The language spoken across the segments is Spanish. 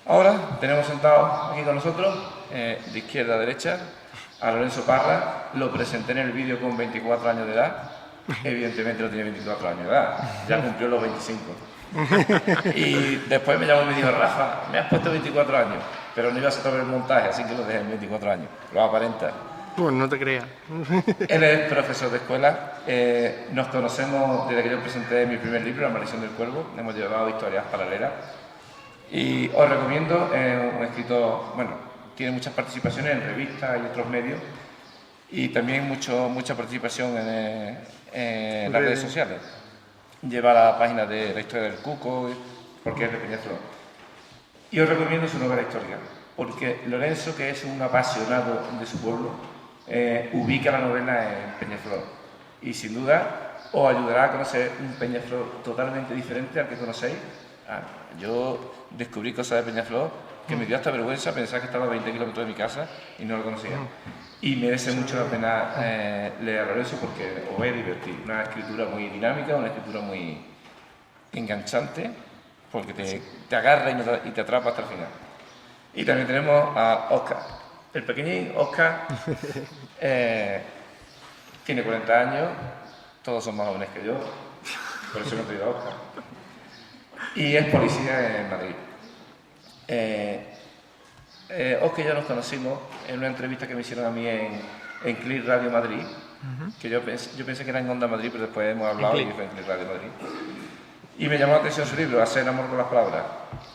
Ahora tenemos sentado aquí con nosotros, de izquierda a derecha, a Lorenzo Parra. Lo presenté en el vídeo con 24 años de edad. Evidentemente no tiene 24 años de edad, ya cumplió los 25. Y después me llamó y me dijo: Rafa, me has puesto 24 años, pero no ibas a tomar el montaje, así que lo dejé en 24 años. Lo aparenta. Pues no te creas. Él es profesor de escuela. Nos conocemos desde que yo presenté mi primer libro, La maldición del cuervo. Hemos llevado historias paralelas. Y os recomiendo, un escritor, bueno, tiene muchas participaciones en revistas y otros medios, y también mucha participación en las redes sociales. Lleva la página de La historia del cuco, porque es de Peñaflor. Y os recomiendo su novela histórica, porque Lorenzo, que es un apasionado de su pueblo, ubica la novela en Peñaflor, y sin duda os ayudará a conocer un Peñaflor totalmente diferente al que conocéis. Yo descubrí cosas de Peñaflor que me dio hasta vergüenza pensar que estaba a 20 kilómetros de mi casa y no lo conocía. Y merece mucho la pena leer a Lorenzo, porque os vais a divertir. Una escritura muy dinámica, una escritura muy enganchante, porque te agarra y te atrapa hasta el final. Y también tenemos a Óscar. El pequeñín Óscar tiene 40 años, todos son más jóvenes que yo, por eso me he traído a Óscar. Y es policía en Madrid. Óscar y yo nos conocimos en una entrevista que me hicieron a mí en Click Radio Madrid, que yo pensé que era en Onda Madrid, pero después hemos hablado y fue en Click Radio Madrid. Y me llamó la atención su libro, Hacer amor con las palabras.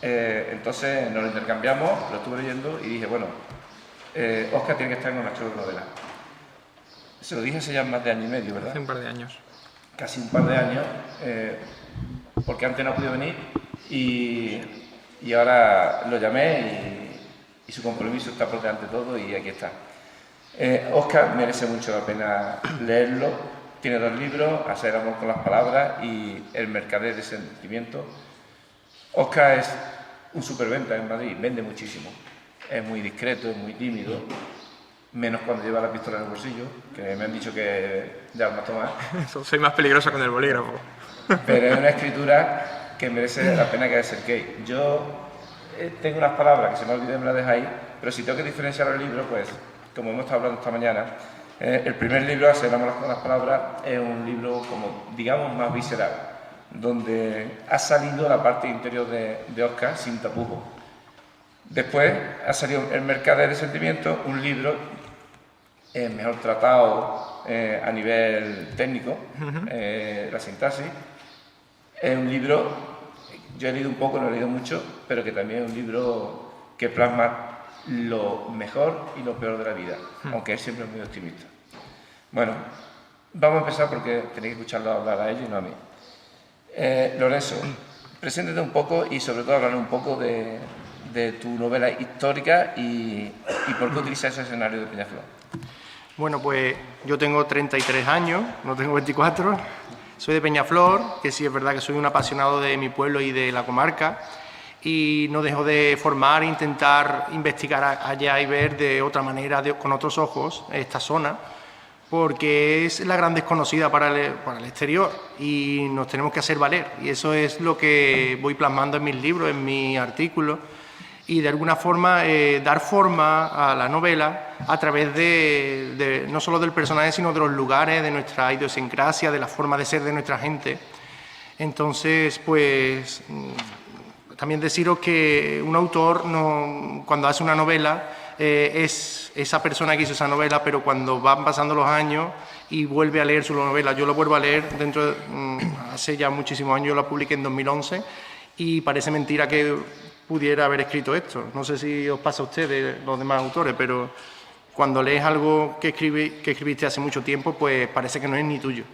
Entonces nos lo intercambiamos, lo estuve leyendo y dije, bueno, Óscar tiene que estar en una show de novela. Se lo dije hace ya más de año y medio, ¿verdad? Hace un par de años. Casi un par de años, porque antes no ha podido venir y ahora lo llamé y su compromiso está por delante de todo y aquí está. Óscar merece mucho la pena leerlo. Tiene 2 libros, Hacer amor con las palabras y El mercader de sentimientos. Óscar es un superventa en Madrid, vende muchísimo. Es muy discreto, es muy tímido, menos cuando lleva la pistola en el bolsillo, que me han dicho que ya armas tomar. Soy más peligroso con el bolígrafo. Pero es una escritura que merece la pena que acerquéis. Yo tengo unas palabras que se me han olvidado y me las dejáis, pero si tengo que diferenciar el libro, pues, como hemos estado hablando esta mañana, el primer libro, Hacer amor con las palabras, es un libro, como digamos, más visceral, donde ha salido la parte interior de Óscar sin tapujos. Después ha salido El mercader de sentimientos, un libro mejor tratado a nivel técnico, la sintaxis. Es un libro, yo he leído un poco, no he leído mucho, pero que también es un libro que plasma lo mejor y lo peor de la vida, aunque es siempre muy optimista. Bueno, vamos a empezar porque tenéis que escucharlo hablar a ellos y no a mí. Lorenzo, preséntate un poco y sobre todo hablar un poco de tu novela histórica y por qué utilizas ese escenario de Peñaflor. Bueno, pues yo tengo 33 años, no tengo 24. Soy de Peñaflor, que sí es verdad que soy un apasionado de mi pueblo y de la comarca, y no dejo de formar e intentar investigar allá y ver de otra manera, con otros ojos, esta zona, porque es la gran desconocida para el exterior y nos tenemos que hacer valer. Y eso es lo que voy plasmando en mis libros, en mis artículos, y de alguna forma dar forma a la novela a través de no solo del personaje, sino de los lugares, de nuestra idiosincrasia, de la forma de ser de nuestra gente. Entonces, pues, también deciros que un autor, cuando hace una novela, es esa persona que hizo esa novela, pero cuando van pasando los años y vuelve a leer su novela, yo lo vuelvo a leer hace ya muchísimos años, yo la publiqué en 2011, y parece mentira que pudiera haber escrito esto. No sé si os pasa a ustedes, los demás autores, pero cuando lees algo que escribiste hace mucho tiempo, pues parece que no es ni tuyo.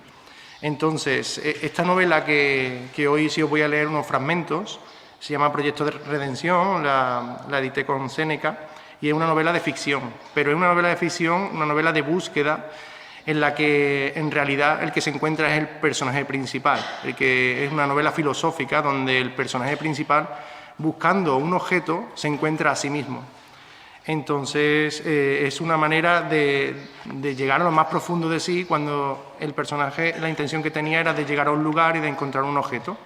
Entonces, esta novela que hoy sí os voy a leer unos fragmentos, se llama Proyecto de Redención, la edité con Seneca, y es una novela de ficción, pero es una novela de ficción, una novela de búsqueda, en la que en realidad el que se encuentra es el personaje principal, es una novela filosófica donde el personaje principal, buscando un objeto, se encuentra a sí mismo. Entonces, es una manera de llegar a lo más profundo de sí, cuando el personaje, la intención que tenía era de llegar a un lugar y de encontrar un objeto.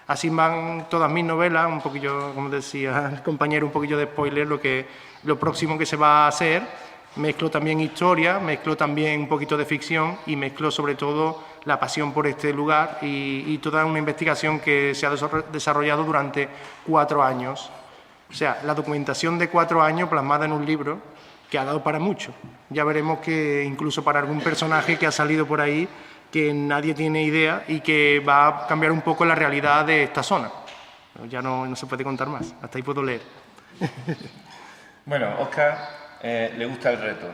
Así van todas mis novelas, un poquillo, como decía el compañero, un poquillo de spoiler, lo próximo que se va a hacer. Mezclo también historia, mezclo también un poquito de ficción y mezclo sobre todo la pasión por este lugar y toda una investigación que se ha desarrollado durante 4 años. O sea, la documentación de 4 años plasmada en un libro que ha dado para mucho. Ya veremos que incluso para algún personaje que ha salido por ahí que nadie tiene idea y que va a cambiar un poco la realidad de esta zona. Ya no se puede contar más, hasta ahí puedo leer. Bueno, Óscar le gusta el reto,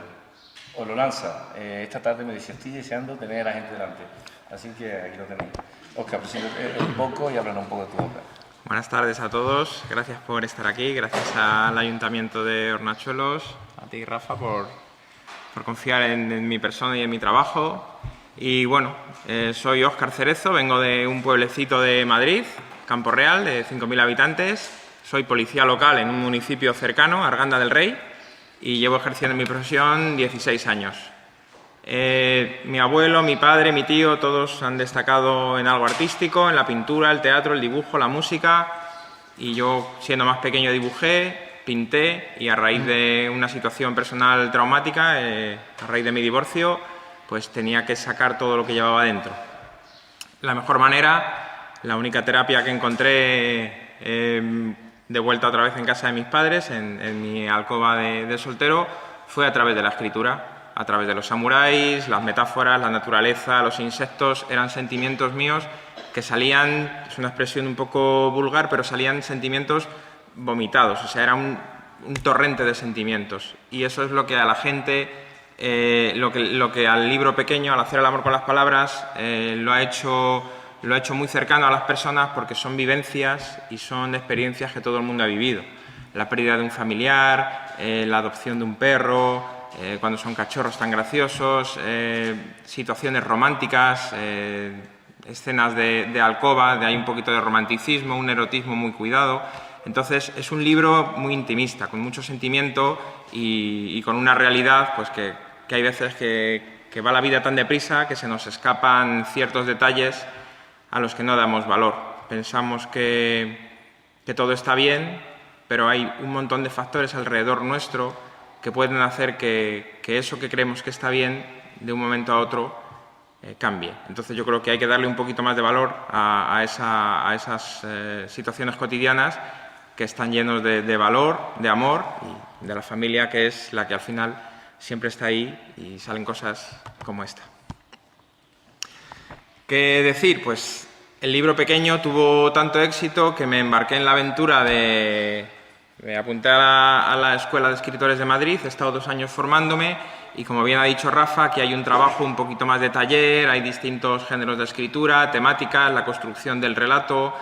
os lo lanza. Esta tarde me dice, estoy deseando tener a la gente delante. Así que aquí lo tenéis. Óscar, preséntate un poco y háblanos un poco de tu obra. Buenas tardes a todos, gracias por estar aquí, gracias al Ayuntamiento de Hornachuelos, a ti Rafa por confiar en mi persona y en mi trabajo. Y bueno, soy Óscar Cerezo, vengo de un pueblecito de Madrid, Campo Real, de 5.000 habitantes. Soy policía local en un municipio cercano, Arganda del Rey, y llevo ejerciendo mi profesión 16 años. Mi abuelo, mi padre, mi tío, todos han destacado en algo artístico, en la pintura, el teatro, el dibujo, la música, y yo, siendo más pequeño, dibujé, pinté, y a raíz de una situación personal traumática, a raíz de mi divorcio, pues tenía que sacar todo lo que llevaba dentro. La mejor manera, la única terapia que encontré de vuelta otra vez en casa de mis padres, en mi alcoba de soltero, fue a través de la escritura, a través de los samuráis, las metáforas, la naturaleza, los insectos. Eran sentimientos míos que salían, es una expresión un poco vulgar, pero salían sentimientos vomitados, o sea, era un torrente de sentimientos. Y eso es lo que a la gente... lo que al libro pequeño, al hacer el amor con las palabras, lo ha hecho muy cercano a las personas, porque son vivencias y son experiencias que todo el mundo ha vivido. La pérdida de un familiar, la adopción de un perro, cuando son cachorros tan graciosos, situaciones románticas, escenas de alcoba, hay un poquito de romanticismo, un erotismo muy cuidado. Entonces es un libro muy intimista, con mucho sentimiento y con una realidad pues que hay veces que va la vida tan deprisa que se nos escapan ciertos detalles a los que no damos valor. Pensamos que todo está bien, pero hay un montón de factores alrededor nuestro que pueden hacer que eso que creemos que está bien, de un momento a otro, cambie. Entonces yo creo que hay que darle un poquito más de valor a esas situaciones cotidianas que están llenos de valor, de amor y de la familia, que es la que al final siempre está ahí y salen cosas como esta. ¿Qué decir? Pues el libro pequeño tuvo tanto éxito que me embarqué en la aventura me apunté a la Escuela de Escritores de Madrid, he estado 2 años formándome y, como bien ha dicho Rafa, aquí hay un trabajo un poquito más de taller, hay distintos géneros de escritura, temáticas, la construcción del relato,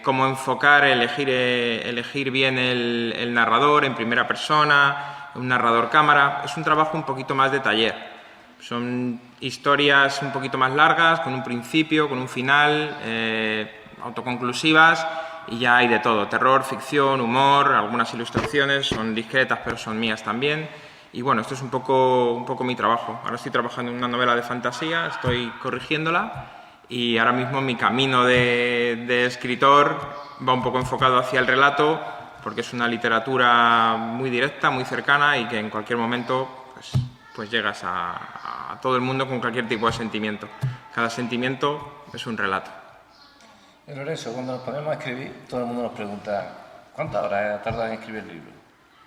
cómo enfocar, elegir bien el narrador en primera persona, un narrador cámara. Es un trabajo un poquito más de taller. Son historias un poquito más largas, con un principio, con un final, autoconclusivas, y ya hay de todo: terror, ficción, humor, algunas ilustraciones, son discretas pero son mías también. Y bueno, esto es un poco mi trabajo. Ahora estoy trabajando en una novela de fantasía, estoy corrigiéndola, y ahora mismo mi camino de escritor va un poco enfocado hacia el relato, porque es una literatura muy directa, muy cercana, y que en cualquier momento pues llegas a todo el mundo con cualquier tipo de sentimiento. Cada sentimiento es un relato. Lorenzo, cuando nos ponemos a escribir, todo el mundo nos pregunta ¿cuántas horas tardas en escribir el libro?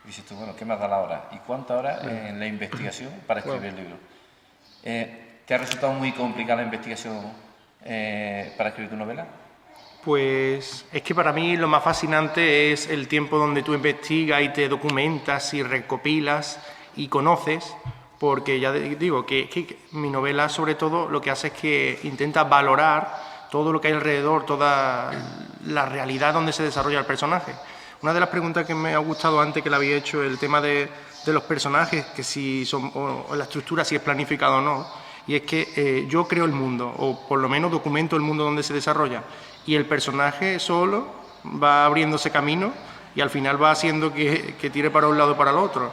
Y dices tú, bueno, ¿qué más da la hora? ¿Y cuántas horas en la investigación para escribir el libro? ¿Te ha resultado muy complicada la investigación para escribir tu novela? Pues es que para mí lo más fascinante es el tiempo donde tú investigas y te documentas y recopilas y conoces, porque ya digo que mi novela sobre todo lo que hace es que intenta valorar todo lo que hay alrededor, toda la realidad donde se desarrolla el personaje. Una de las preguntas que me ha gustado antes, que le había hecho, el tema de los personajes, que si son, o la estructura, si es planificado o no, y es que yo creo el mundo, o por lo menos documento el mundo donde se desarrolla, y el personaje solo va abriéndose camino y al final va haciendo que tire para un lado o para el otro.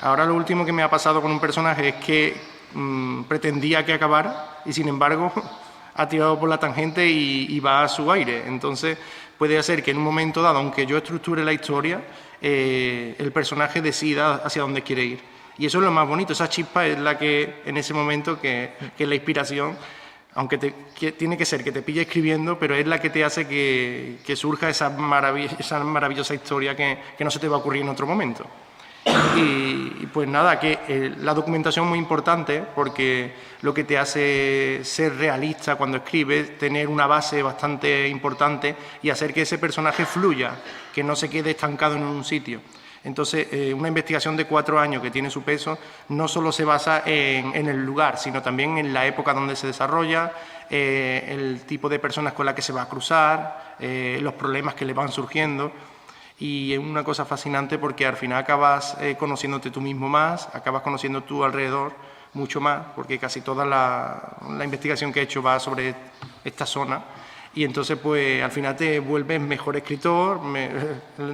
Ahora lo último que me ha pasado con un personaje es que pretendía que acabara y sin embargo ha tirado por la tangente y va a su aire. Entonces puede ser que en un momento dado, aunque yo estructure la historia, el personaje decida hacia dónde quiere ir. Y eso es lo más bonito, esa chispa es la que en ese momento que es la inspiración, aunque tiene que ser que te pille escribiendo, pero es la que te hace que surja esa maravillosa historia que no se te va a ocurrir en otro momento. Y pues nada, que la documentación es muy importante porque lo que te hace ser realista cuando escribes, tener una base bastante importante y hacer que ese personaje fluya, que no se quede estancado en un sitio. Entonces, una investigación de 4 años que tiene su peso no solo se basa en el lugar, sino también en la época donde se desarrolla, el tipo de personas con las que se va a cruzar, los problemas que le van surgiendo. Y es una cosa fascinante porque al final acabas conociéndote tú mismo más, acabas conociendo tu alrededor mucho más, porque casi toda la investigación que he hecho va sobre esta zona. Y entonces, pues, al final te vuelves mejor escritor,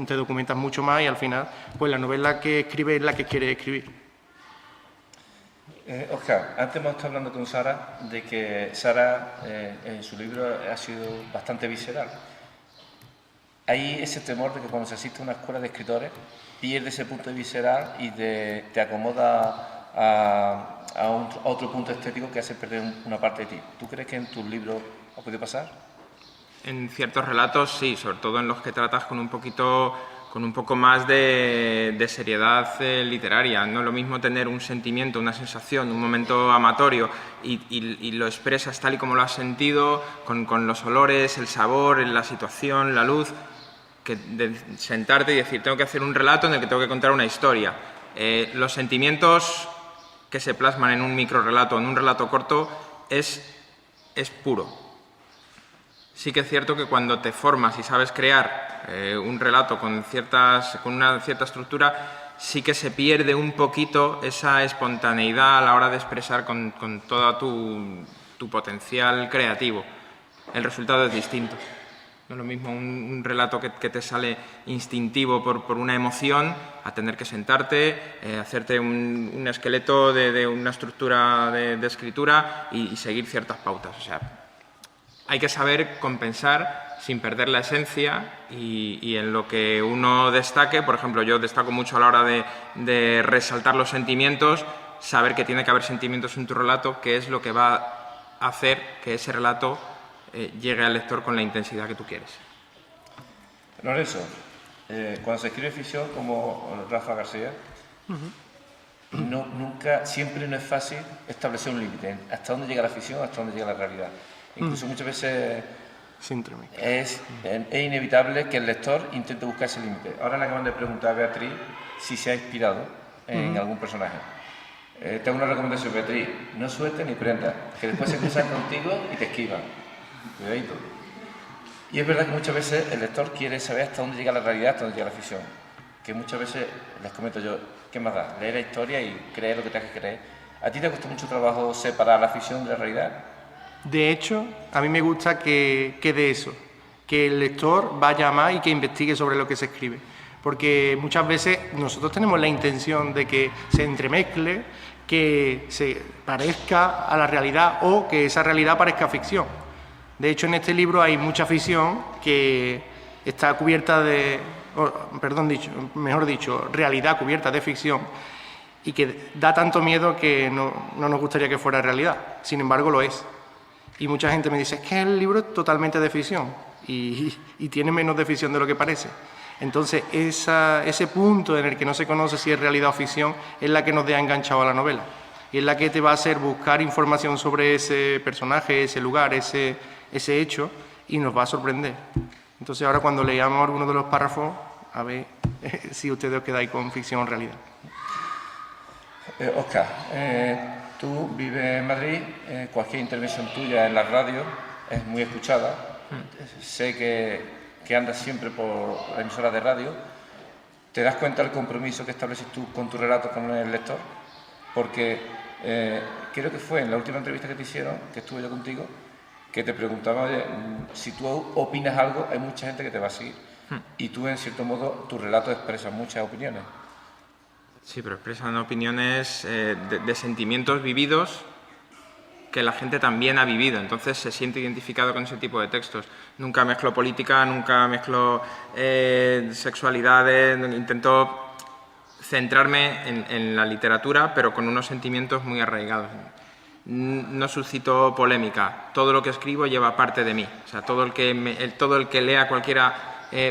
te documentas mucho más y al final, pues, la novela que escribes es la que quieres escribir. Óscar, antes hemos estado hablando con Sara de que Sara en su libro ha sido bastante visceral. Hay ese temor de que cuando se asiste a una escuela de escritores pierde ese punto de visceral y te acomoda a otro punto estético que hace perder una parte de ti. ¿Tú crees que en tus libros ha podido pasar? En ciertos relatos sí, sobre todo en los que tratas con un poco más de seriedad literaria. No es lo mismo tener un sentimiento, una sensación, un momento amatorio y lo expresas tal y como lo has sentido, con los olores, el sabor, la situación, la luz, que de sentarte y decir, tengo que hacer un relato en el que tengo que contar una historia. Los sentimientos que se plasman en un microrelato, en un relato corto, es puro. Sí que es cierto que cuando te formas y sabes crear un relato con una cierta estructura, sí que se pierde un poquito esa espontaneidad a la hora de expresar con todo tu potencial creativo. El resultado es distinto. No es lo mismo un relato que te sale instintivo por una emoción a tener que sentarte, hacerte un esqueleto de una estructura de escritura y seguir ciertas pautas. O sea, hay que saber compensar sin perder la esencia y en lo que uno destaque. Por ejemplo, yo destaco mucho a la hora de resaltar los sentimientos, saber que tiene que haber sentimientos en tu relato, que es lo que va a hacer que ese relato llegue al lector con la intensidad que tú quieres. Lorenzo, cuando se escribe ficción como Rafa García, siempre no es fácil establecer un límite. ¿Hasta dónde llega la ficción? ¿Hasta dónde llega la realidad? Incluso muchas veces es inevitable que el lector intente buscar ese límite. Ahora le acaban de preguntar a Beatriz si se ha inspirado en algún personaje. Tengo una recomendación, Beatriz: no sueltes ni prendas, que después se cruzan contigo y te esquivan. Cuidadito. Y es verdad que muchas veces el lector quiere saber hasta dónde llega la realidad, hasta dónde llega la ficción. Que muchas veces les comento yo, ¿qué más da? Leer la historia y creer lo que tengas que creer. ¿A ti te costó mucho trabajo separar la ficción de la realidad? De hecho, a mí me gusta que de eso, que el lector vaya más y que investigue sobre lo que se escribe. Porque muchas veces nosotros tenemos la intención de que se entremezcle, que se parezca a la realidad o que esa realidad parezca ficción. De hecho, en este libro hay mucha ficción que está cubierta realidad cubierta de ficción y que da tanto miedo que no nos gustaría que fuera realidad. Sin embargo, lo es. Y mucha gente me dice, es que el libro es totalmente de ficción y tiene menos de ficción de lo que parece. Entonces, ese punto en el que no se conoce si es realidad o ficción es la que nos ha enganchado a la novela. Y es la que te va a hacer buscar información sobre ese personaje, ese lugar, ese hecho, y nos va a sorprender. Entonces, ahora cuando leamos alguno de los párrafos, a ver si ustedes os quedáis con ficción o realidad. Óscar, tú vives en Madrid, cualquier intervención tuya en la radio es muy escuchada. Sé que andas siempre por la emisora de radio. ¿Te das cuenta del compromiso que estableces tú con tu relato con el lector? Porque creo que fue en la última entrevista que te hicieron, que estuve yo contigo, que te preguntaba, oye, si tú opinas algo, hay mucha gente que te va a seguir. Y tú, en cierto modo, tu relato expresa muchas opiniones. Sí, pero expresan opiniones de sentimientos vividos que la gente también ha vivido, entonces se siente identificado con ese tipo de textos. Nunca mezclo política, nunca mezclo sexualidades, intento centrarme en la literatura, pero con unos sentimientos muy arraigados. No suscito polémica, todo lo que escribo lleva parte de mí, o sea, todo el que lea cualquiera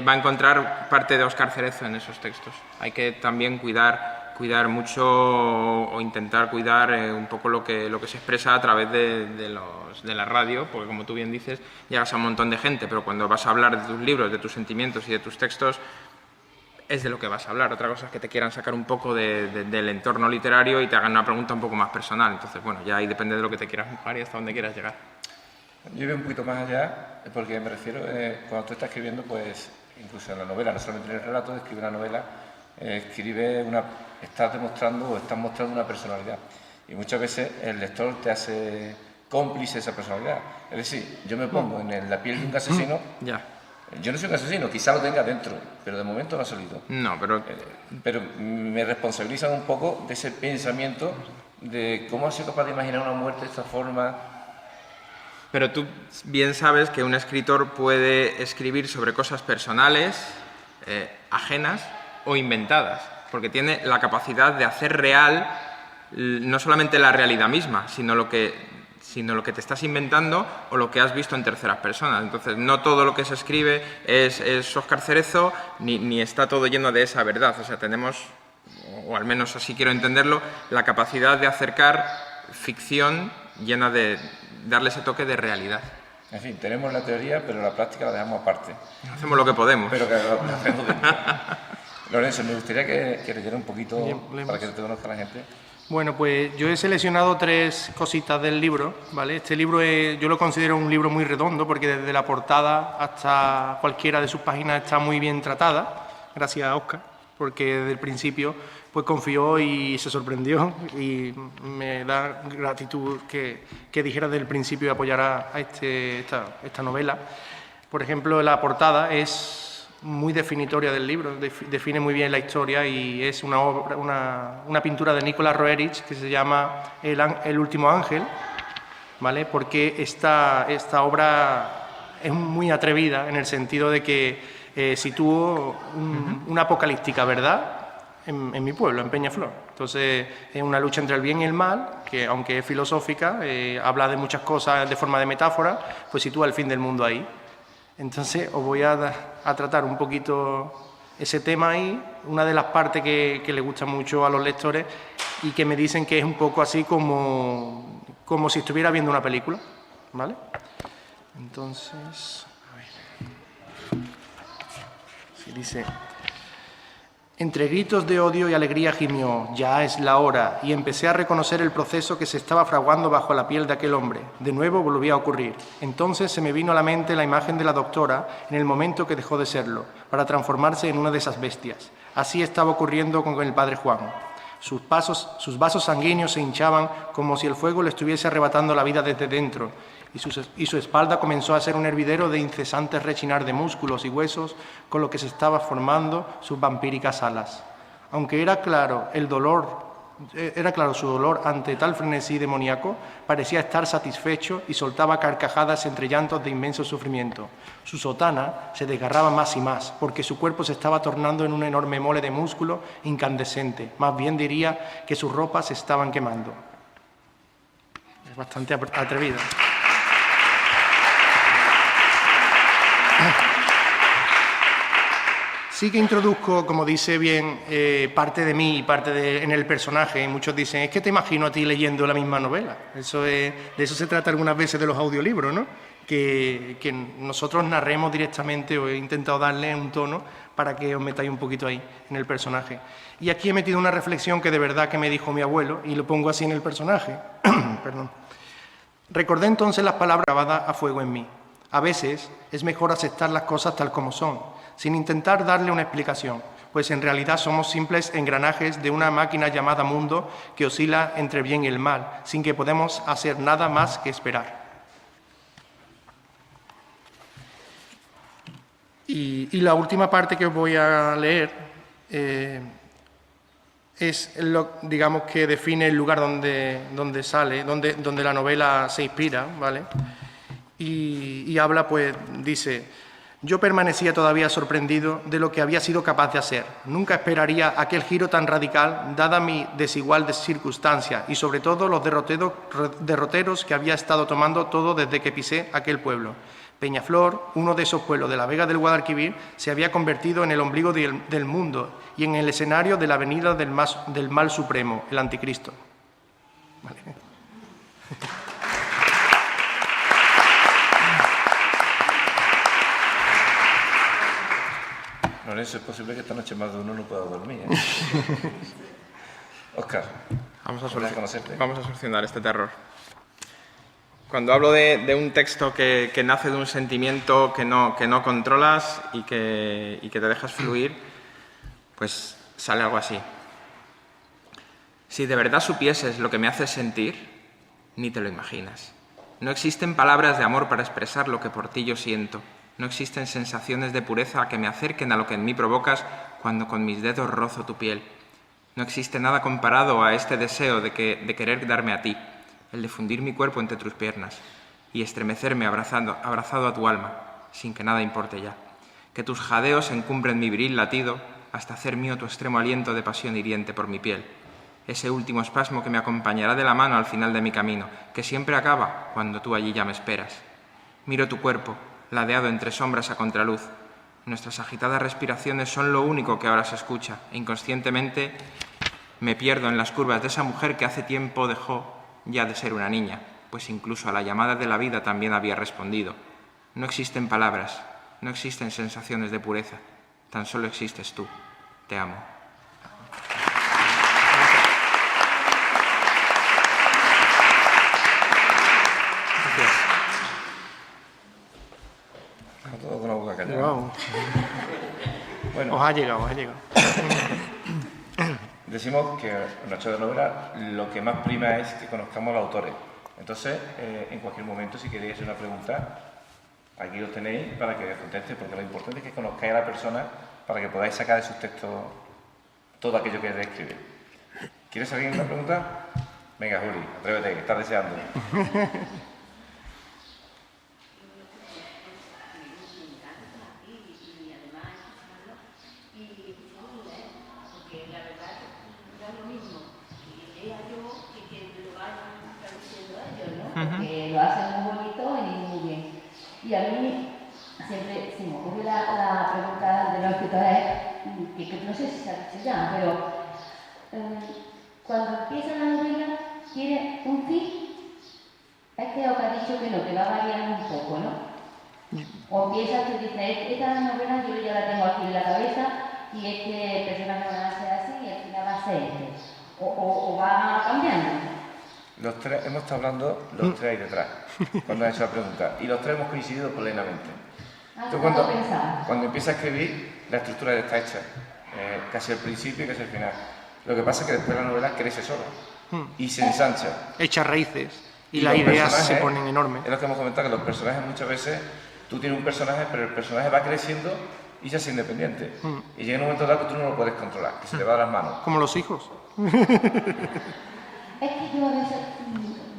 va a encontrar parte de Óscar Cerezo en esos textos. Hay que también cuidar mucho o intentar cuidar un poco lo que se expresa a través de la radio, porque como tú bien dices, llegas a un montón de gente, pero cuando vas a hablar de tus libros, de tus sentimientos y de tus textos, es de lo que vas a hablar. Otra cosa es que te quieran sacar un poco del entorno literario y te hagan una pregunta un poco más personal. Entonces, bueno, ya ahí depende de lo que te quieras mojar y hasta dónde quieras llegar. Yo voy un poquito más allá, porque me refiero, cuando tú estás escribiendo, pues, incluso en la novela, no solamente en el relato, escribe una novela, estás demostrando o estás mostrando una personalidad. Y muchas veces el lector te hace cómplice de esa personalidad. Es decir, yo me pongo en la piel de un asesino. Ya. Yo no soy un asesino, quizá lo tenga dentro, pero de momento no ha salido. No, pero me responsabilizan un poco de ese pensamiento de cómo ha sido capaz de imaginar una muerte de esta forma. Pero tú bien sabes que un escritor puede escribir sobre cosas personales, ajenas o inventadas, porque tiene la capacidad de hacer real no solamente la realidad misma, sino lo que te estás inventando o lo que has visto en terceras personas. Entonces, no todo lo que se escribe es Óscar Cerezo, ni está todo lleno de esa verdad. O sea, tenemos, o al menos así quiero entenderlo, la capacidad de acercar ficción llena de darle ese toque de realidad. En fin, tenemos la teoría, pero la práctica la dejamos aparte. Hacemos lo que podemos. Pero que lo hacemos de Lorenzo, me gustaría que leyera un poquito para que te conozca la gente. Bueno, pues yo he seleccionado 3 cositas del libro, ¿vale? Este libro yo lo considero un libro muy redondo porque desde la portada hasta cualquiera de sus páginas está muy bien tratada, gracias a Óscar, porque desde el principio pues confió y se sorprendió y me da gratitud que dijera desde el principio y apoyara a esta novela. Por ejemplo, la portada es muy definitoria del libro, define muy bien la historia y es una pintura de Nicolas Roerich que se llama El último ángel, ¿vale? Porque esta obra es muy atrevida en el sentido de que situó una apocalíptica verdad en mi pueblo, en Peñaflor. Entonces es una lucha entre el bien y el mal, que aunque es filosófica, habla de muchas cosas de forma de metáfora, pues sitúa el fin del mundo ahí. Entonces os voy a tratar un poquito ese tema ahí, una de las partes que le gusta mucho a los lectores y que me dicen que es un poco así como si estuviera viendo una película, ¿vale? Entonces, a ver. Sí, dice: entre gritos de odio y alegría gimió, ya es la hora, y empecé a reconocer el proceso que se estaba fraguando bajo la piel de aquel hombre. De nuevo volvía a ocurrir. Entonces se me vino a la mente la imagen de la doctora en el momento que dejó de serlo, para transformarse en una de esas bestias. Así estaba ocurriendo con el padre Juan. Sus vasos sanguíneos se hinchaban como si el fuego le estuviese arrebatando la vida desde dentro, y su espalda comenzó a ser un hervidero de incesantes rechinar de músculos y huesos con lo que se estaba formando sus vampíricas alas. Aunque era claro su dolor ante tal frenesí demoníaco, parecía estar satisfecho y soltaba carcajadas entre llantos de inmenso sufrimiento. Su sotana se desgarraba más y más, porque su cuerpo se estaba tornando en un enorme mole de músculo incandescente. Más bien diría que sus ropas se estaban quemando. Es bastante atrevida. Sí que introduzco, como dice bien, parte de mí y parte en el personaje. Y muchos dicen, es que te imagino a ti leyendo la misma novela. De eso se trata algunas veces de los audiolibros, ¿no? Que nosotros narremos directamente, o he intentado darle un tono para que os metáis un poquito ahí, en el personaje. Y aquí he metido una reflexión que de verdad que me dijo mi abuelo, y lo pongo así en el personaje. Perdón. Recordé entonces las palabras grabadas a fuego en mí. A veces es mejor aceptar las cosas tal como son, sin intentar darle una explicación, pues en realidad somos simples engranajes de una máquina llamada mundo que oscila entre el bien y el mal, sin que podamos hacer nada más que esperar. Y la última parte que os voy a leer es es digamos que define el lugar donde sale, donde la novela se inspira, ¿vale? Y habla, pues, dice: yo permanecía todavía sorprendido de lo que había sido capaz de hacer. Nunca esperaría aquel giro tan radical, dada mi desigual circunstancia y, sobre todo, los derroteros que había estado tomando todo desde que pisé aquel pueblo. Peñaflor, uno de esos pueblos de la Vega del Guadalquivir, se había convertido en el ombligo del mundo y en el escenario de la venida del mal supremo, el anticristo. Vale. Lorenzo, es posible que esta noche más de uno no pueda dormir, ¿eh? Óscar, vamos a solucionar este terror. Cuando hablo de un texto que nace de un sentimiento que no controlas y que te dejas fluir, pues sale algo así. Si de verdad supieses lo que me haces sentir, ni te lo imaginas. No existen palabras de amor para expresar lo que por ti yo siento. No existen sensaciones de pureza que me acerquen a lo que en mí provocas cuando con mis dedos rozo tu piel. No existe nada comparado a este deseo de querer darme a ti, el de fundir mi cuerpo entre tus piernas y estremecerme abrazado a tu alma, sin que nada importe ya. Que tus jadeos encumbren mi viril latido hasta hacer mío tu extremo aliento de pasión hiriente por mi piel. Ese último espasmo que me acompañará de la mano al final de mi camino, que siempre acaba cuando tú allí ya me esperas. Miro tu cuerpo, ladeado entre sombras a contraluz. Nuestras agitadas respiraciones son lo único que ahora se escucha, e inconscientemente me pierdo en las curvas de esa mujer que hace tiempo dejó ya de ser una niña, pues incluso a la llamada de la vida también había respondido. No existen palabras, no existen sensaciones de pureza, tan solo existes tú. Te amo. todo con la boca callada. Wow. Bueno, Os ha llegado. decimos que en nuestra novela lo que más prima es que conozcamos a los autores. Entonces, en cualquier momento, si queréis hacer una pregunta, aquí lo tenéis para que conteste, porque lo importante es que conozcáis a la persona para que podáis sacar de sus textos todo aquello que queréis escribir. ¿Quieres alguien una pregunta? Venga, Juli, atrévete, que estás deseando. Porque lo hacen muy bonito y muy bien. Y a mí siempre se me ocurre la pregunta de los escritores, que no sé si se ha dicho ya, pero cuando empieza la novela, ¿quiere un fin? Es que os ha dicho que no, que va variando un poco, ¿no? O empieza que dice, esta novela yo ya la tengo aquí en la cabeza y es que el personaje va a ser así y al final va a ser este. O va cambiando. Los tres, hemos estado hablando los tres ahí detrás, cuando has hecho la pregunta, y los tres hemos coincidido plenamente. Entonces, cuando empieza a escribir, la estructura ya está hecha, casi al principio y casi al final. Lo que pasa es que después la novela crece sola y se ensancha. Echa raíces y las ideas se ponen enormes. Es lo que hemos comentado, que los personajes muchas veces, tú tienes un personaje, pero el personaje va creciendo y se hace independiente. Y llega un momento dado que tú no lo puedes controlar, que se te va de las manos. Como los hijos. Es que yo a veces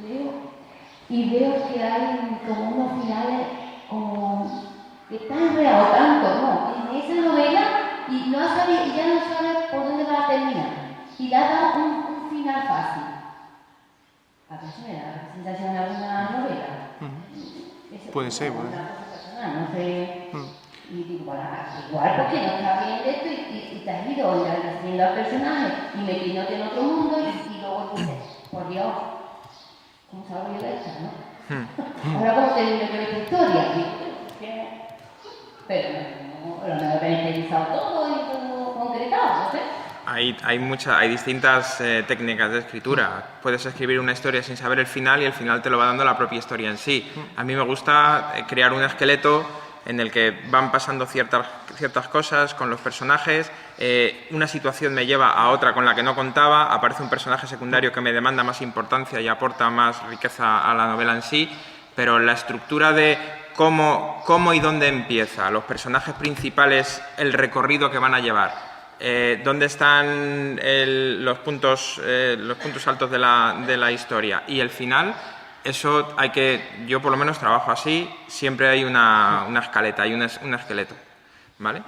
leo y veo que hay como unos finales como que están enredados tanto, ¿no? En esa novela y ya no sabe por dónde va a terminar. Y le ha dado un final fácil. ¿A qué se me da la sensación de alguna novela? Puede ser, No sé. Y digo, bueno, igual porque no está bien esto y te has ido haciendo al personaje y metiéndote en otro mundo y luego dices, por Dios, ¿cómo se ha olvidado esta, no? Ahora cómo termino con esta historia. Pero no, lo mejor tenéis pensado todo y todo concretado, ¿no sé? Hay distintas técnicas de escritura. Puedes escribir una historia sin saber el final y el final te lo va dando la propia historia en sí. A mí me gusta crear un esqueleto en el que van pasando ciertas cosas con los personajes, una situación me lleva a otra con la que no contaba, aparece un personaje secundario que me demanda más importancia y aporta más riqueza a la novela en sí, pero la estructura de cómo y dónde empieza, los personajes principales, el recorrido que van a llevar, ¿Dónde están los puntos altos de la historia? Y el final, eso yo por lo menos trabajo así, siempre hay una escaleta, hay un esqueleto, ¿vale?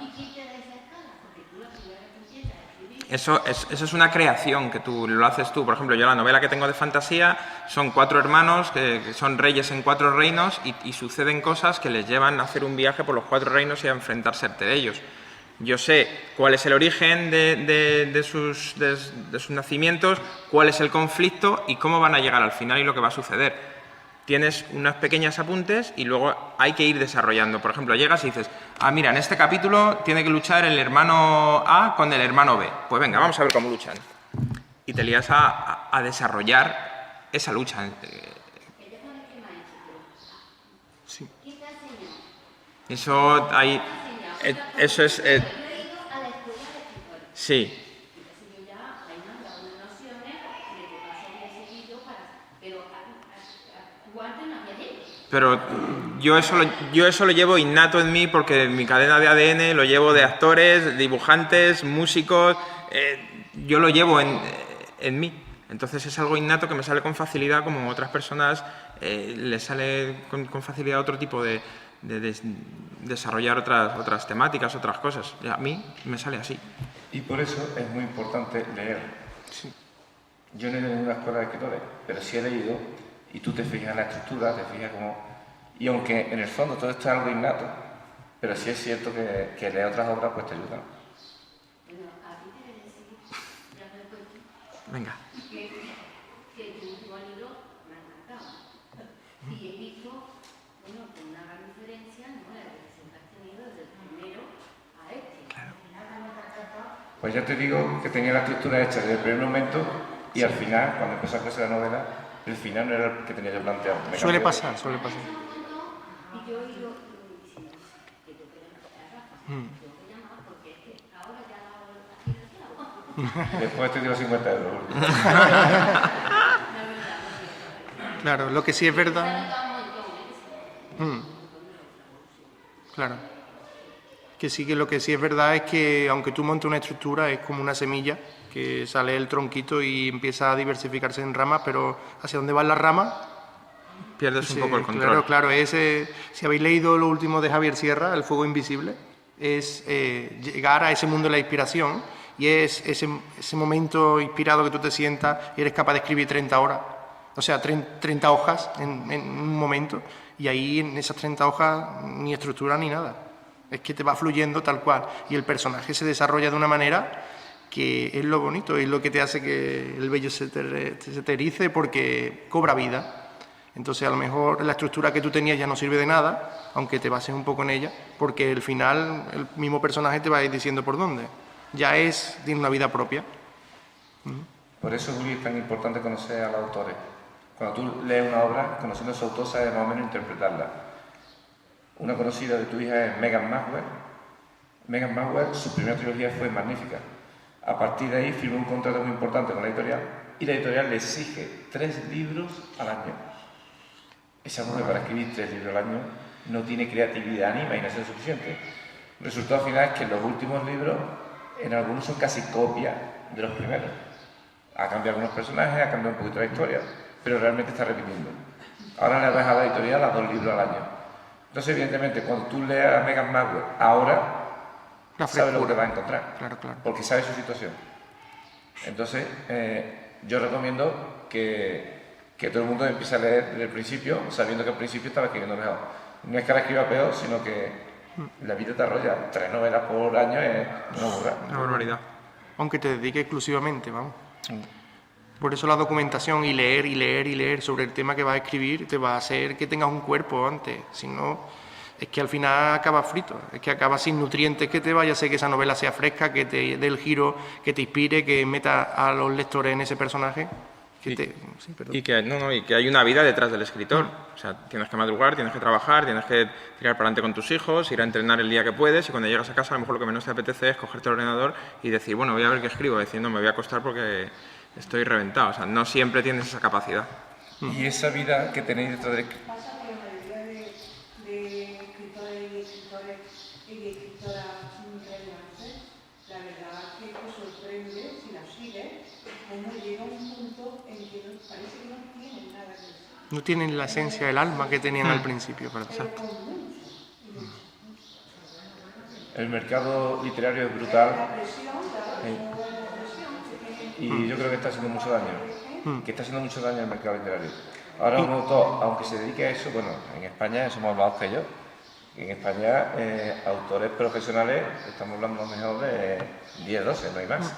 Eso es una creación que tú lo haces tú. Por ejemplo, yo la novela que tengo de fantasía son 4 hermanos que son reyes en 4 reinos y suceden cosas que les llevan a hacer un viaje por los 4 reinos y a enfrentarse entre ellos. Yo sé cuál es el origen de sus nacimientos, cuál es el conflicto y cómo van a llegar al final y lo que va a suceder. Tienes unos pequeños apuntes y luego hay que ir desarrollando. Por ejemplo, llegas y dices, mira, en este capítulo tiene que luchar el hermano A con el hermano B. Pues venga, vamos a ver cómo luchan. Y te lías a desarrollar esa lucha. Sí. Eso es... sí. Pero yo eso lo llevo innato en mí porque mi cadena de ADN lo llevo de actores, dibujantes, músicos, yo lo llevo en mí. Entonces es algo innato que me sale con facilidad, como a otras personas les sale con facilidad otro tipo de desarrollar otras temáticas, otras cosas. Y a mí me sale así. Y por eso es muy importante leer. Sí. Yo no he ido en una escuela de escritores, pero sí he leído y tú te fijas en la estructura, te fijas cómo... Y aunque en el fondo todo esto es algo innato, pero sí es cierto que leer otras obras pues te ayudan. Venga. Que tu último libro me ha encantado. Y he visto, bueno, con una gran diferencia, ¿no?, la evolución que has tenido desde el primero a este. Claro. Pues ya te digo que tenía la estructura hecha desde el primer momento y al final, cuando empezó a hacer la novela, el final no era el que tenía yo planteado. Suele pasar. Y yo he ido diciendo que yo quería empezar yo te llamaba porque es que ahora ya aquí de Después te digo 50 euros. Claro, lo que sí es verdad... Claro. Que lo que sí es verdad es que aunque tú montes una estructura es como una semilla que sale el tronquito y empieza a diversificarse en ramas, pero ¿hacia dónde van las ramas? Pierdes un poco el control. Claro. Si habéis leído lo último de Javier Sierra, El fuego invisible, es llegar a ese mundo de la inspiración y es ese momento inspirado que tú te sientas y eres capaz de escribir 30 horas, o sea, 30 hojas en un momento, y ahí en esas 30 hojas ni estructura ni nada. Es que te va fluyendo tal cual y el personaje se desarrolla de una manera que es lo bonito, es lo que te hace que el vello se te erice porque cobra vida. Entonces a lo mejor la estructura que tú tenías ya no sirve de nada, aunque te bases un poco en ella, porque al final el mismo personaje te va a ir diciendo por dónde. Tiene una vida propia. Por eso, Juli, es tan importante conocer a los autores. Cuando tú lees una obra, conociendo a su autor, sabes más o menos interpretarla. Una conocida de tu hija es Megan Maxwell. Megan Maxwell, su primera trilogía fue magnífica. A partir de ahí firmó un contrato muy importante con la editorial y la editorial le exige 3 libros al año. Esa mujer para escribir 3 libros al año no tiene creatividad ni imaginación suficiente. El resultado final es que los últimos libros, en algunos son casi copias de los primeros. Ha cambiado algunos personajes, ha cambiado un poquito la historia, pero realmente está repitiendo. Ahora le deja a la editorial a 2 libros al año. Entonces, evidentemente, cuando tú leas a Megan Maxwell ahora, sabes lo que te vas a encontrar, Claro. porque sabes su situación. Entonces, yo recomiendo que todo el mundo empiece a leer desde el principio, sabiendo que al principio estaba escribiendo mejor. No es que la escriba peor, sino que la vida te arrolla. 3 novelas por año es Una barbaridad. Aunque te dediques exclusivamente, vamos. Por eso la documentación y leer sobre el tema que vas a escribir te va a hacer que tengas un cuerpo antes. Si no, es que al final acabas frito, es que acabas sin nutrientes que te vaya a hacer que esa novela sea fresca, que te dé el giro, que te inspire, que meta a los lectores en ese personaje. Y que hay una vida detrás del escritor. O sea, tienes que madrugar, tienes que trabajar, tienes que tirar para adelante con tus hijos, ir a entrenar el día que puedes y cuando llegas a casa a lo mejor lo que menos te apetece es cogerte el ordenador y decir, bueno, voy a ver qué escribo, diciendo, me voy a acostar porque estoy reventado. O sea, no siempre tienes esa capacidad. Y esa vida que tenéis detrás del... Pasa que la mayoría de escritores y escritoras freelance la verdad que te sorprende, si la sigues, cómo llega un punto en que parece que no tienen nada que decir. No tienen la esencia del alma que tenían al principio, ¿verdad? Pero con mucho. El mercado literario es brutal. La presión, Y yo creo que está haciendo mucho daño. Que está haciendo mucho daño al mercado literario. Ahora un autor, aunque se dedique a eso, bueno, en España somos más que yo. En España, autores profesionales, estamos hablando mejor de 10, 12, no hay más.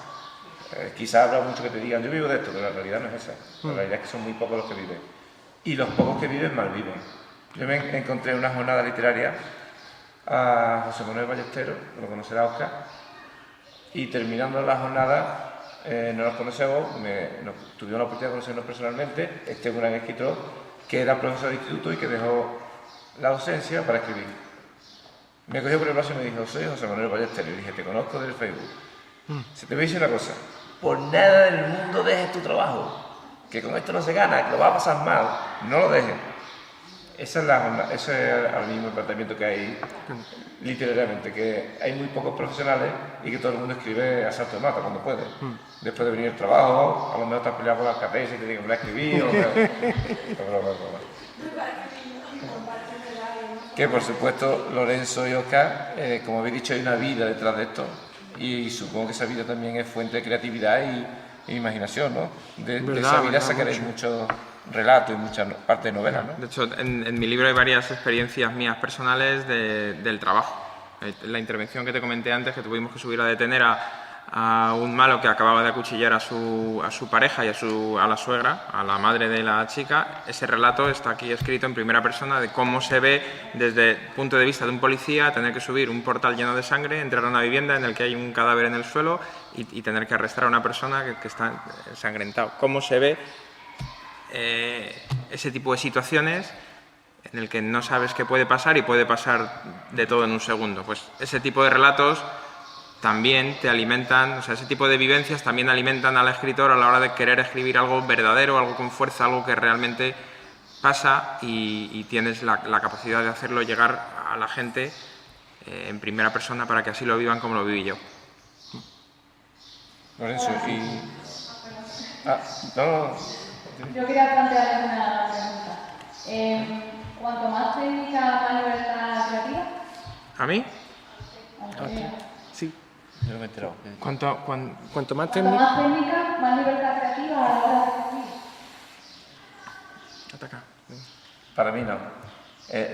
Quizás habrá muchos que te digan, yo vivo de esto, pero la realidad no es esa. La realidad es que son muy pocos los que viven. Y los pocos que viven, mal viven. Yo me encontré en una jornada literaria a José Manuel Ballesteros, lo conocerá Oscar, y terminando la jornada, no nos conocemos, tuvimos la oportunidad de conocernos personalmente. Este es un gran escritor que era profesor de instituto y que dejó la docencia para escribir. Me cogió por el brazo y me dijo, soy José Manuel Ballesteros. Y dije, te conozco del Facebook. Se te voy a decir una cosa, por nada del mundo dejes tu trabajo, que con esto no se gana, que lo vas a pasar mal, no lo dejes. Ese es ahora mismo el planteamiento que hay literariamente, que hay muy pocos profesionales y que todo el mundo escribe a salto de mata cuando puede. Después de venir el trabajo, a lo mejor estás peleado con las carreras y te digo, me la escribí, Que por supuesto Lorenzo y Oscar, como habéis dicho, hay una vida detrás de esto y supongo que esa vida también es fuente de creatividad y imaginación, ¿no? De esa vida sacaréis muchos relatos y muchas partes de novelas, ¿no? De hecho, en mi libro hay varias experiencias mías personales del trabajo. La intervención que te comenté antes, que tuvimos que subir a detener a un malo que acababa de acuchillar a su pareja y a la suegra, a la madre de la chica. Ese relato está aquí escrito en primera persona de cómo se ve desde el punto de vista de un policía tener que subir un portal lleno de sangre, entrar a una vivienda en el que hay un cadáver en el suelo y tener que arrestar a una persona que está ensangrentado. Cómo se ve ese tipo de situaciones en el que no sabes qué puede pasar y puede pasar de todo en un segundo. Pues ese tipo de relatos también te alimentan, o sea, ese tipo de vivencias también alimentan al escritor a la hora de querer escribir algo verdadero, algo con fuerza, algo que realmente pasa y tienes la capacidad de hacerlo llegar a la gente en primera persona para que así lo vivan como lo viví yo. Lorenzo, Yo quería plantearles una pregunta. ¿Cuanto más técnica, más libertad creativa? ¿A mí? Sí. yo no me he enterado. Cuanto más Cuanto más técnica... técnica, más libertad creativa a la hora de escribir. Ataca. Para mí no.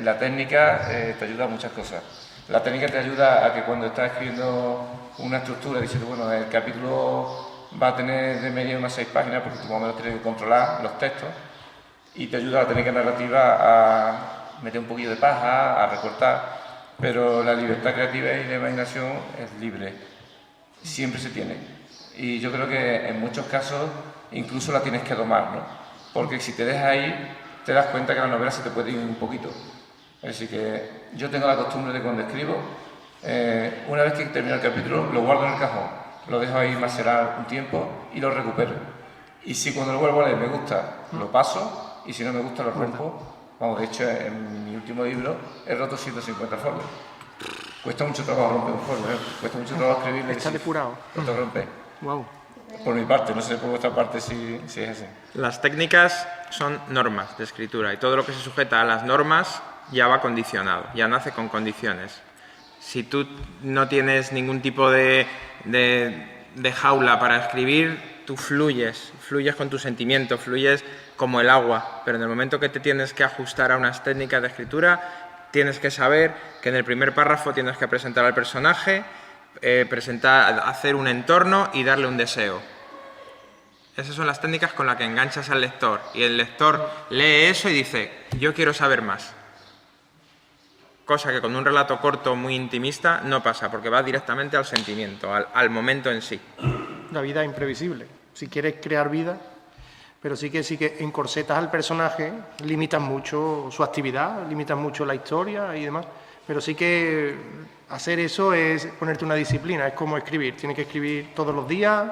La técnica te ayuda a muchas cosas. La técnica te ayuda a que cuando estás escribiendo una estructura, dices, bueno, el capítulo va a tener de media unas 6 páginas porque tú más o menos tienes que controlar los textos y te ayuda la técnica narrativa a meter un poquillo de paja, a recortar, pero la libertad creativa y la imaginación es libre, siempre se tiene. Y yo creo que en muchos casos incluso la tienes que domar, ¿no? Porque si te dejas ir, te das cuenta que la novela se te puede ir un poquito. Así que yo tengo la costumbre de cuando escribo, una vez que termino el capítulo, lo guardo en el cajón, lo dejo ahí macerar un tiempo y lo recupero. Y si cuando lo vuelvo a leer me gusta, lo paso, y si no me gusta, lo rompo. Vamos, de hecho, en mi último libro he roto 150 folios. Cuesta mucho trabajo romper un folio, cuesta mucho trabajo escribirle. Está depurado. Cuesta romper. Wow. Por mi parte, no sé por vuestra parte si es así. Las técnicas son normas de escritura y todo lo que se sujeta a las normas ya va condicionado, ya nace con condiciones. Si tú no tienes ningún tipo de jaula para escribir, tú fluyes con tus sentimientos, fluyes como el agua, pero en el momento que te tienes que ajustar a unas técnicas de escritura, tienes que saber que en el primer párrafo tienes que presentar al personaje, hacer un entorno y darle un deseo. Esas son las técnicas con las que enganchas al lector y el lector lee eso y dice, yo quiero saber más. Cosa que con un relato corto muy intimista no pasa, porque va directamente al sentimiento, al momento en sí. La vida es imprevisible. Si quieres crear vida, pero sí que encorsetas al personaje, limitas mucho su actividad, limitas mucho la historia y demás. Pero sí que hacer eso es ponerte una disciplina, es como escribir. Tienes que escribir todos los días,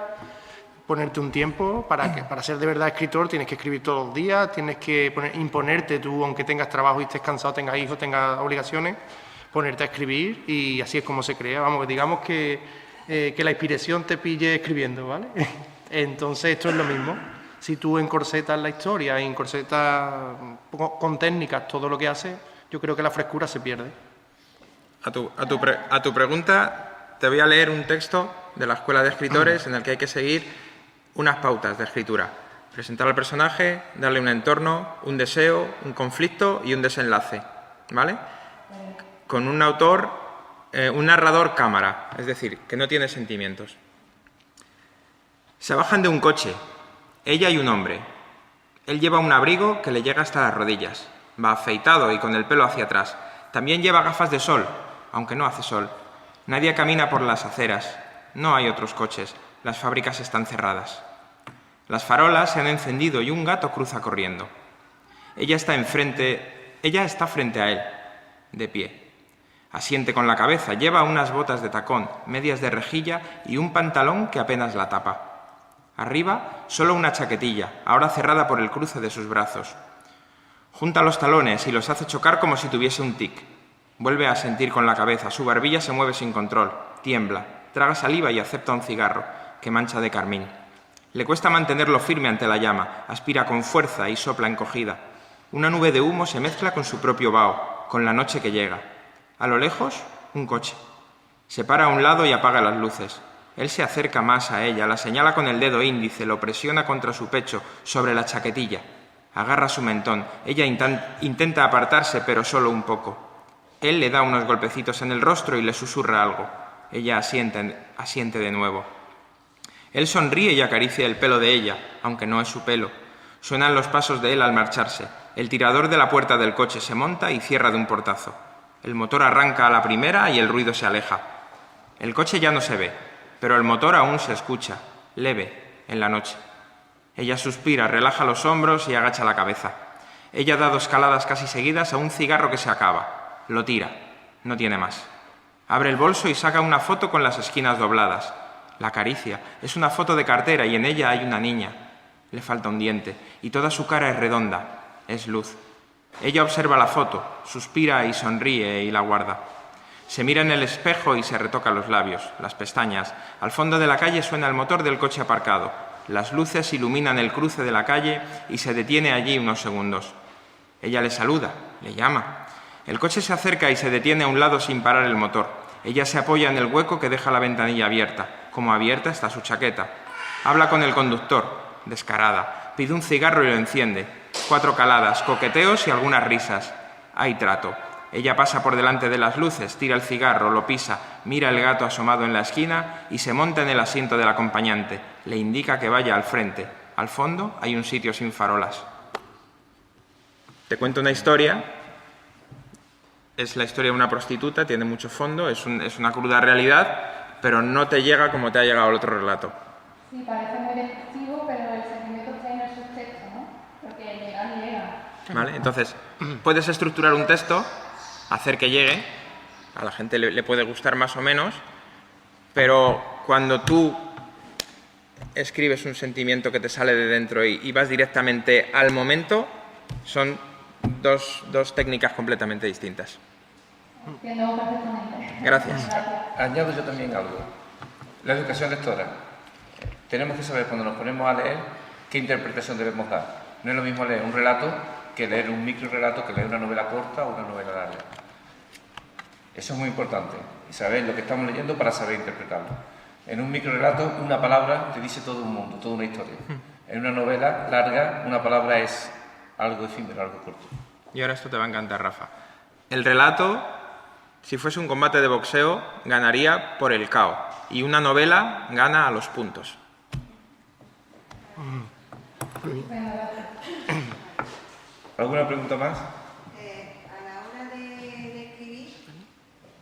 ponerte un tiempo para ser de verdad escritor, tienes que escribir todos los días, tienes que imponerte tú, aunque tengas trabajo y estés cansado, tengas hijos, tengas obligaciones, ponerte a escribir y así es como se crea. Vamos, digamos que que la inspiración te pille escribiendo, ¿vale? Entonces esto es lo mismo. Si tú encorsetas la historia y encorsetas con técnicas todo lo que haces, yo creo que la frescura se pierde. A tu pregunta, te voy a leer un texto de la Escuela de Escritores en el que hay que seguir unas pautas de escritura. Presentar al personaje, darle un entorno, un deseo, un conflicto y un desenlace, ¿vale? Con un autor, un narrador cámara, es decir, que no tiene sentimientos. Se bajan de un coche, ella y un hombre. Él lleva un abrigo que le llega hasta las rodillas. Va afeitado y con el pelo hacia atrás. También lleva gafas de sol, aunque no hace sol. Nadie camina por las aceras. No hay otros coches. Las fábricas están cerradas. Las farolas se han encendido y un gato cruza corriendo. Ella está frente a él, de pie. Asiente con la cabeza, lleva unas botas de tacón, medias de rejilla y un pantalón que apenas la tapa. Arriba, solo una chaquetilla, ahora cerrada por el cruce de sus brazos. Junta los talones y los hace chocar como si tuviese un tic. Vuelve a sentir con la cabeza, su barbilla se mueve sin control, tiembla, traga saliva y acepta un cigarro, que mancha de carmín. Le cuesta mantenerlo firme ante la llama, aspira con fuerza y sopla encogida. Una nube de humo se mezcla con su propio vaho, con la noche que llega. A lo lejos, un coche. Se para a un lado y apaga las luces. Él se acerca más a ella, la señala con el dedo índice, lo presiona contra su pecho, sobre la chaquetilla. Agarra su mentón. Ella intenta apartarse, pero solo un poco. Él le da unos golpecitos en el rostro y le susurra algo. Ella asiente de nuevo. Él sonríe y acaricia el pelo de ella, aunque no es su pelo. Suenan los pasos de él al marcharse. El tirador de la puerta del coche se monta y cierra de un portazo. El motor arranca a la primera y el ruido se aleja. El coche ya no se ve, pero el motor aún se escucha, leve, en la noche. Ella suspira, relaja los hombros y agacha la cabeza. Ella da 2 caladas casi seguidas a un cigarro que se acaba. Lo tira. No tiene más. Abre el bolso y saca una foto con las esquinas dobladas. La acaricia. Es una foto de cartera y en ella hay una niña. Le falta un diente y toda su cara es redonda. Es luz. Ella observa la foto, suspira y sonríe y la guarda. Se mira en el espejo y se retoca los labios, las pestañas. Al fondo de la calle suena el motor del coche aparcado. Las luces iluminan el cruce de la calle y se detiene allí unos segundos. Ella le saluda, le llama. El coche se acerca y se detiene a un lado sin parar el motor. Ella se apoya en el hueco que deja la ventanilla abierta. Como abierta está su chaqueta. Habla con el conductor, descarada. Pide un cigarro y lo enciende. 4 caladas, coqueteos y algunas risas. Hay trato. Ella pasa por delante de las luces, tira el cigarro, lo pisa, mira el gato asomado en la esquina y se monta en el asiento del acompañante. Le indica que vaya al frente. Al fondo hay un sitio sin farolas. Te cuento una historia. Es la historia de una prostituta, tiene mucho fondo, es una cruda realidad, pero no te llega como te ha llegado el otro relato. Sí, parece muy descriptivo, pero el sentimiento está en el subtexto, ¿no? Porque llega. ¿Vale? Entonces, puedes estructurar un texto, hacer que llegue, a la gente le puede gustar más o menos, pero cuando tú escribes un sentimiento que te sale de dentro y vas directamente al momento, son dos técnicas completamente distintas. Entiendo perfectamente. Gracias. Añado yo también algo. La educación lectora. Tenemos que saber cuando nos ponemos a leer qué interpretación debemos dar. No es lo mismo leer un relato que leer un microrelato, que leer una novela corta o una novela larga. Eso es muy importante. Y saber lo que estamos leyendo para saber interpretarlo. En un microrelato, una palabra te dice todo un mundo, toda una historia. En una novela larga, una palabra es algo efímero, algo corto. Y ahora esto te va a encantar, Rafa. El relato, si fuese un combate de boxeo, ganaría por el KO. Y una novela gana a los puntos. ¿Alguna pregunta más? A la hora de escribir,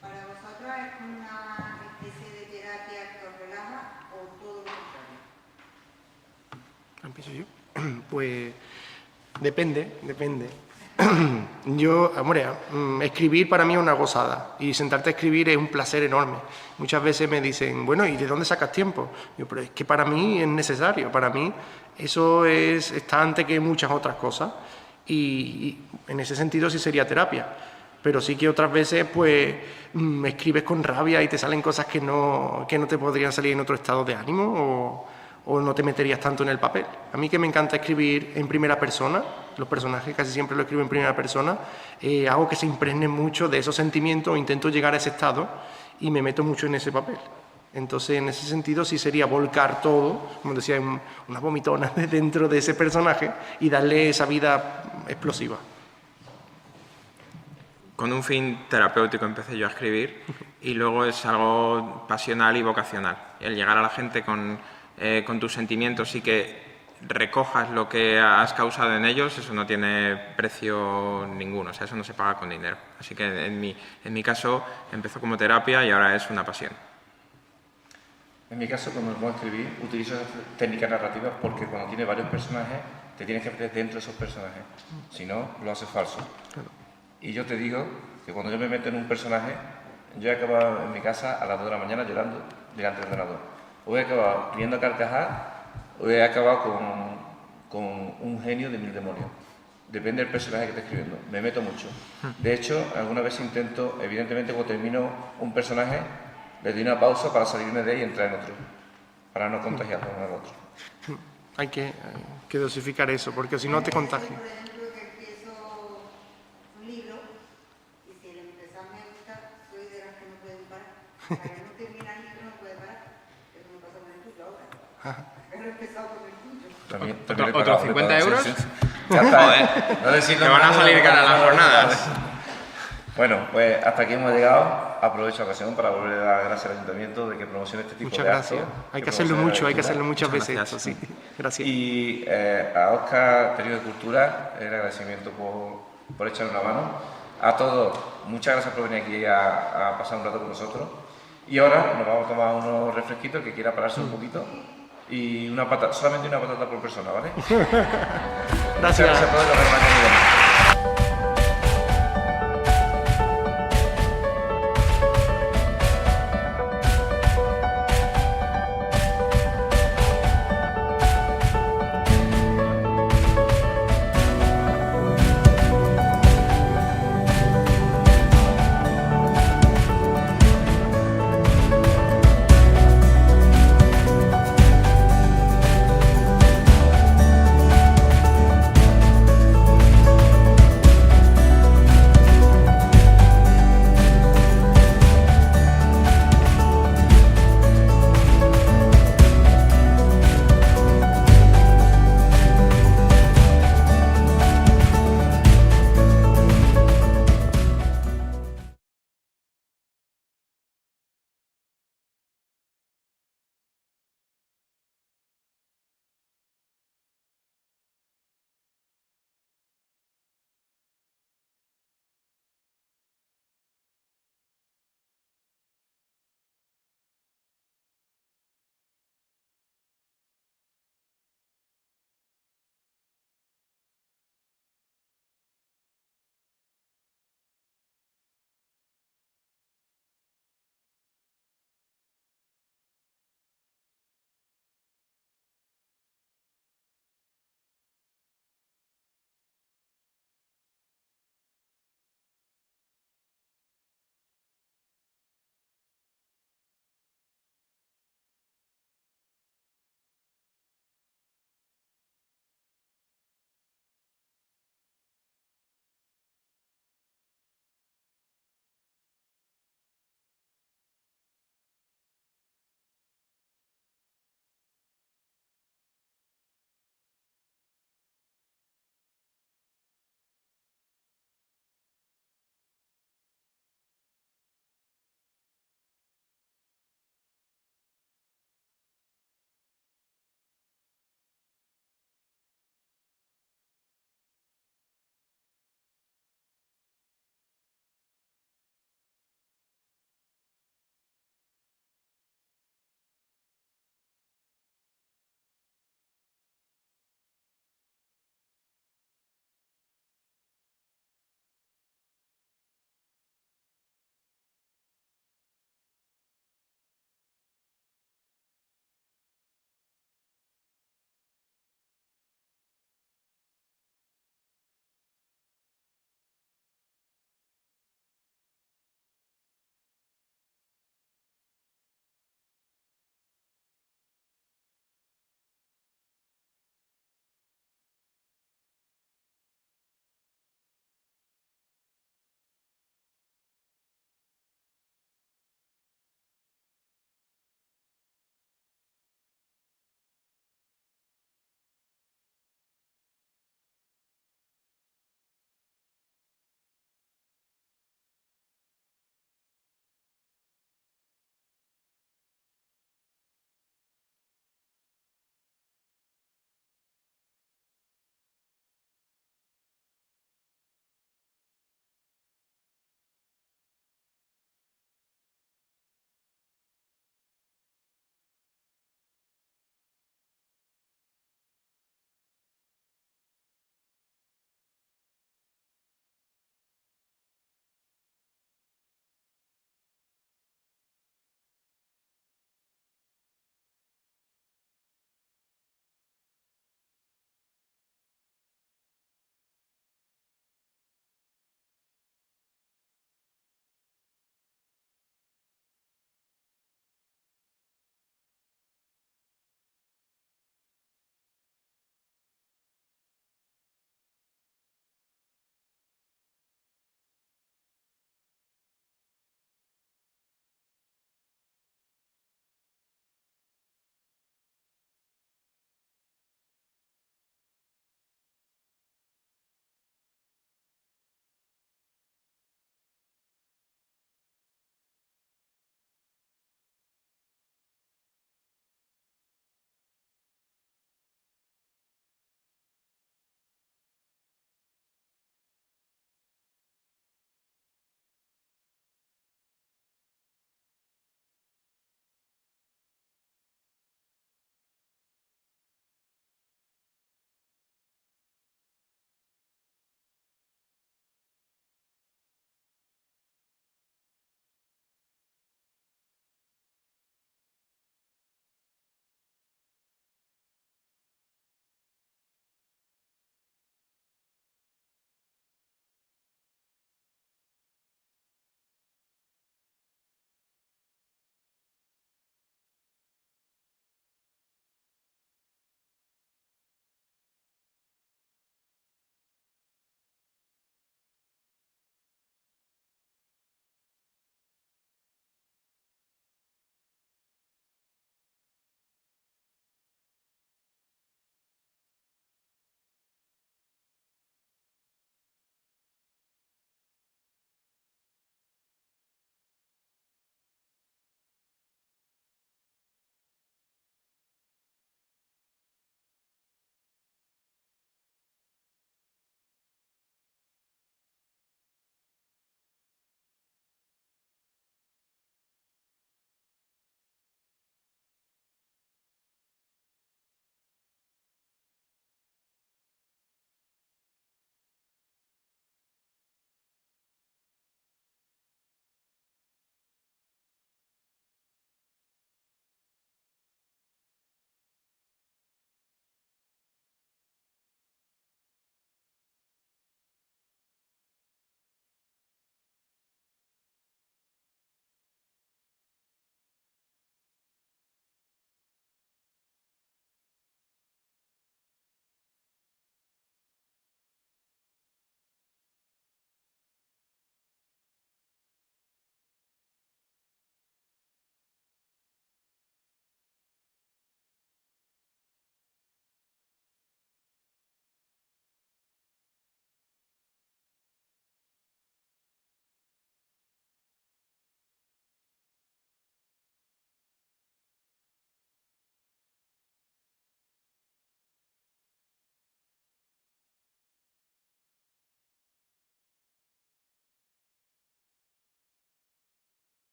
para vosotros es una especie de terapia que os relaja o todo lo contrario. ¿Empiezo yo? Pues depende. Yo, hombre, escribir para mí es una gozada y sentarte a escribir es un placer enorme. Muchas veces me dicen, bueno, ¿y de dónde sacas tiempo? Yo, pero es que para mí es necesario, para mí eso está antes que muchas otras cosas y en ese sentido sí sería terapia. pero sí que otras veces pues escribes con rabia y te salen cosas que no te podrían salir en otro estado de ánimo o no te meterías tanto en el papel. A mí que me encanta escribir en primera persona, los personajes casi siempre lo escribo en primera persona, hago que se impregnen mucho de esos sentimientos, intento llegar a ese estado y me meto mucho en ese papel. Entonces, en ese sentido, sí sería volcar todo, como decía, una vomitona dentro de ese personaje y darle esa vida explosiva. Con un fin terapéutico empecé yo a escribir y luego es algo pasional y vocacional. El llegar a la gente con tus sentimientos y que recojas lo que has causado en ellos, eso no tiene precio ninguno, o sea, eso no se paga con dinero. Así que en mi caso empezó como terapia y ahora es una pasión. En mi caso, cuando me pongo a escribir, utilizo técnicas narrativas porque cuando tienes varios personajes, te tienes que meter dentro de esos personajes. Si no, lo haces falso. Y yo te digo que cuando yo me meto en un personaje, yo he acabado en mi casa a las 2 de la mañana llorando delante del ordenador. O he acabado riendo a carcajadas, o he acabado con un genio de 1000 demonios. Depende del personaje que esté escribiendo. Me meto mucho. De hecho, algunas veces intento, evidentemente, cuando termino un personaje, le doy una pausa para salirme de ahí y entrar en otro, para no contagiarlo uno al otro. Hay que dosificar eso, porque si no te contagia. Por ejemplo, que empiezo un libro y si el empezar me gusta, soy de las que no pueden parar. Para que no termina el libro no puede parar. Eso me pasa con el tuyo ahora. He empezado con el tuyo. También ¿Otros 50 euros? Sí. Ya está. No decirlo Te van a más, salir caras las jornadas. Bueno, pues hasta aquí hemos llegado. Aprovecho la ocasión para volver a dar gracias al Ayuntamiento de que promocione este tipo Muchas de gracias. actos. Hay que hacerlo mucho, hay que hacerlo muchas Muchas veces gracias. esto, sí. Gracias. Y a Óscar, Periodo de Cultura, el agradecimiento por echar una mano. A todos, muchas gracias por venir aquí a pasar un rato con nosotros. Y ahora nos vamos a tomar unos refresquitos, que quiera pararse un poquito. Y solamente una patata por persona, ¿vale? Muchas Gracias. gracias a todos y nos vemos mañana.